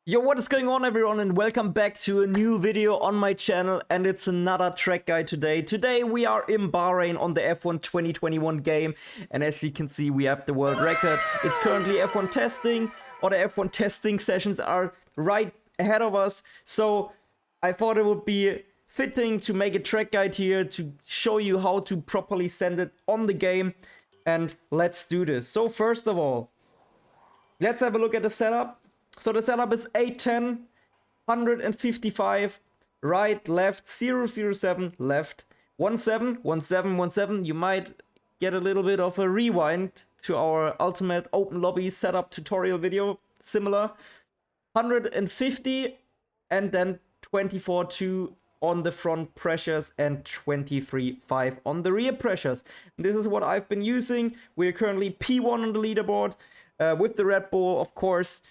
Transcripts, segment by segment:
Yo, what is going on everyone, and welcome back to a new video on my channel, and it's another track guide today. Today we are in Bahrain on the F1 2021 game, and as you can see we have the world record. It's currently F1 testing, or the F1 testing sessions are right ahead of us, so I thought it would be fitting to make a track guide here to show you how to properly send it on the game, and let's do this. So first of all, let's have a look at the setup. So the setup is 810, 155, right, left, 007, left, 17, 17, 17. You might get a little bit of a rewind to our ultimate open lobby setup tutorial video, similar. 150, and then 24.2 on the front pressures and 23.5 on the rear pressures. This is what I've been using. We're currently P1 on the leaderboard with the Red Bull, of course.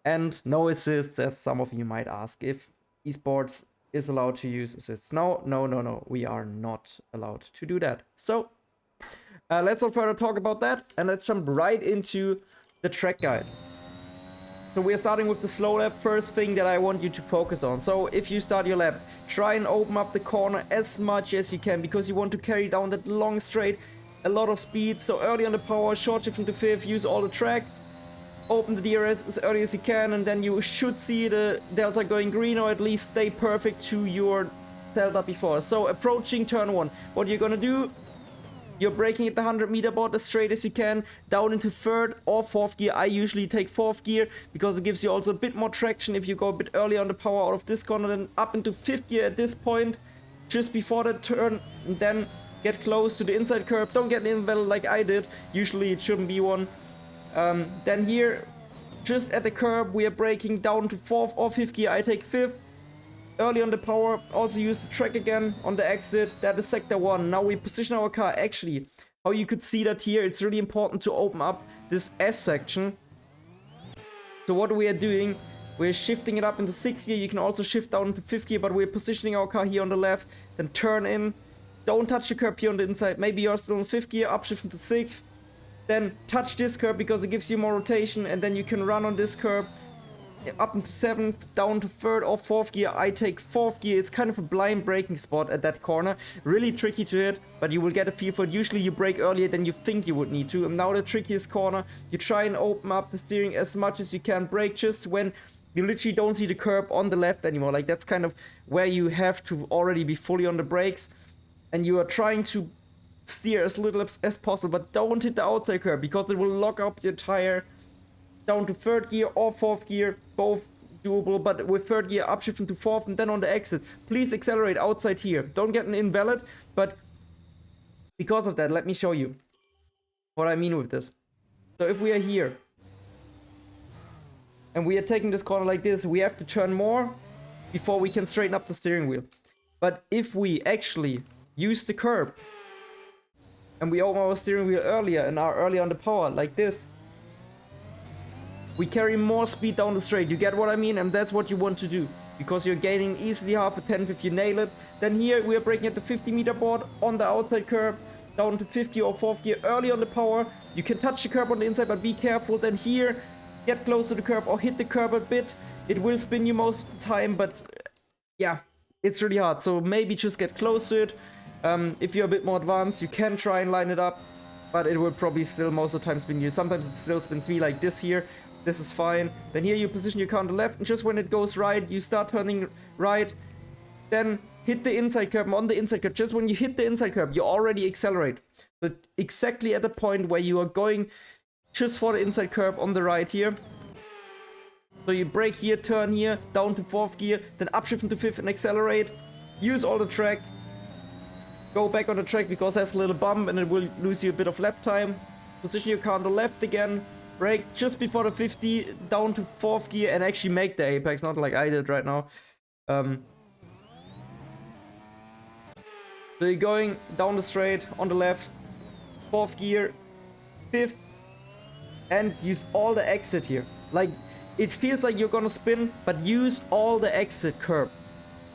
And no assists, as some of you might ask if esports is allowed to use assists. No, we are not allowed to do that. So let's not further talk about that, and let's jump right into the track guide. So we're starting with the slow lap. First thing that I want you to focus on. So if you start your lap, try and open up the corner as much as you can, because you want to carry down that long straight, a lot of speed. So early on the power, short shift into fifth, use all the track. Open the DRS as early as you can, and then you should see the delta going green, or at least stay perfect to your delta before. So approaching turn 1, what you're gonna do, you're braking at the 100-meter board as straight as you can, down into third or fourth gear. I usually take fourth gear because it gives you also a bit more traction if you go a bit earlier on the power out of this corner. Then up into fifth gear at this point, just before the turn, and then get close to the inside curb. Don't get in well like I did. Usually it shouldn't be one. Then here, just at the curb, we are braking down to 4th or 5th gear. I take 5th. Early on the power, also use the track again on the exit. That is sector 1. Now we position our car. Actually, how you could see that here, it's really important to open up this S section. So what we are doing, we're shifting it up into 6th gear. You can also shift down into 5th gear, but we're positioning our car here on the left. Then turn in. Don't touch the curb here on the inside. Maybe you're still in 5th gear, upshift into 6th. Then touch this curb because it gives you more rotation, and then you can run on this curb up into 7th, down to 3rd or 4th gear. I take 4th gear. It's kind of a blind braking spot at that corner. Really tricky to hit, but you will get a feel for it. Usually you brake earlier than you think you would need to. And now the trickiest corner, you try and open up the steering as much as you can. Brake just when you literally don't see the curb on the left anymore. Like, that's kind of where you have to already be fully on the brakes, and you are trying to steer as little as possible, but don't hit the outside curb because it will lock up your tire. Down to 3rd gear or 4th gear, both doable, but with 3rd gear upshift into 4th, and then on the exit, please accelerate outside here. Don't get an invalid, but because of that, let me show you what I mean with this. So if we are here and we are taking this corner like this, we have to turn more before we can straighten up the steering wheel. But if we actually use the curb and we open our steering wheel earlier and are early on the power like this, we carry more speed down the straight. You get what I mean? And that's what you want to do, because you're gaining easily half a tenth if you nail it. Then here we are braking at the 50-meter board on the outside curb, down to 50 or 4th gear, early on the power. You can touch the curb on the inside, but be careful. Then here, get close to the curb or hit the curb a bit. It will spin you most of the time, but yeah, it's really hard. So maybe just get close to it. If you're a bit more advanced, you can try and line it up, but it will probably still most of the time spin you. Sometimes it still spins me like this here. This is fine. Then here you position your car on the left, and just when it goes right, you start turning right. Then hit the inside curb. On the inside curb, just when you hit the inside curb, you already accelerate. But exactly at the point where you are going just for the inside curb on the right here. So you brake here, turn here, down to 4th gear, then upshift into 5th and accelerate. Use all the track. Go back on the track because there's a little bump and it will lose you a bit of lap time. Position your car on the left again. Brake just before the 50, down to 4th gear, and actually make the apex, not like I did right now. So you're going down the straight on the left, 4th gear, 5th, and use all the exit here. Like, it feels like you're gonna spin, but use all the exit curb.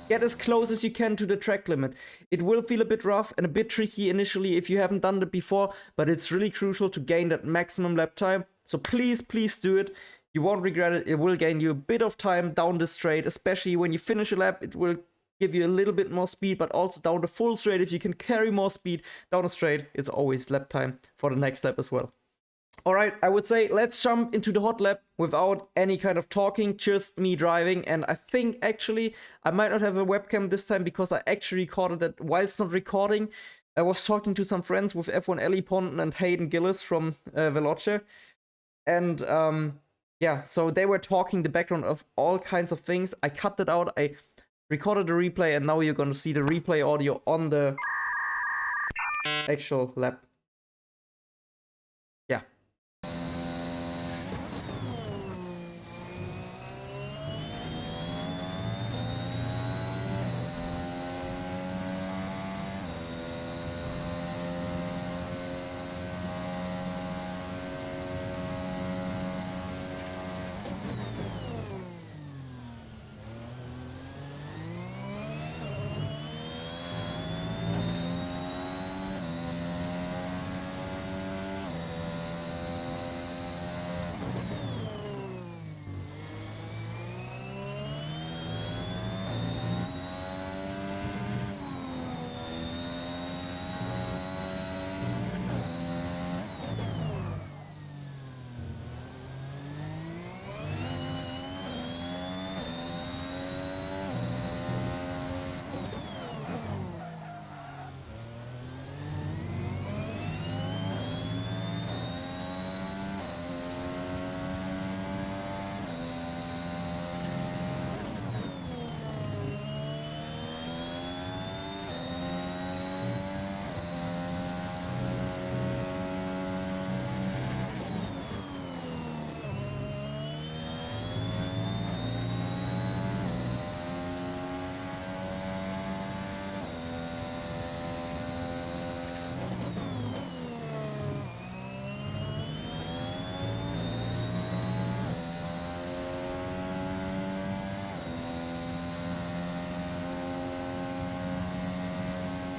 Get as close as you can to the track limit. It will feel a bit rough and a bit tricky initially if you haven't done it before, but it's really crucial to gain that maximum lap time. So please do it. You won't regret it. It will gain you a bit of time down the straight, especially when you finish a lap. It will give you a little bit more speed, but also down the full straight. If you can carry more speed down the straight, it's always lap time for the next lap as well. All right, I would say let's jump into the hot lap without any kind of talking, just me driving. And I think actually I might not have a webcam this time because I actually recorded it whilst not recording. I was talking to some friends with F1 Ellie Ponton and Hayden Gillis from Veloce. And yeah, so they were talking the background of all kinds of things. I cut that out. I recorded the replay, and now you're gonna see the replay audio on the actual lap. Yeah.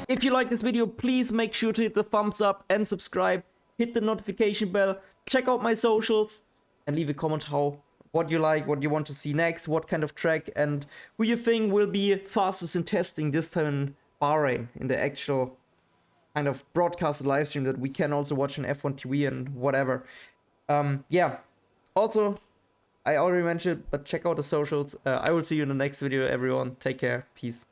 If you like this video, please make sure to hit the thumbs up and subscribe. Hit the notification bell. Check out my socials and leave a comment what you like, what you want to see next, what kind of track, and who you think will be fastest in testing this time in Bahrain, in the actual kind of broadcasted live stream that we can also watch on F1 TV and whatever. Yeah. Also, I already mentioned, but check out the socials. I will see you in the next video, everyone. Take care. Peace.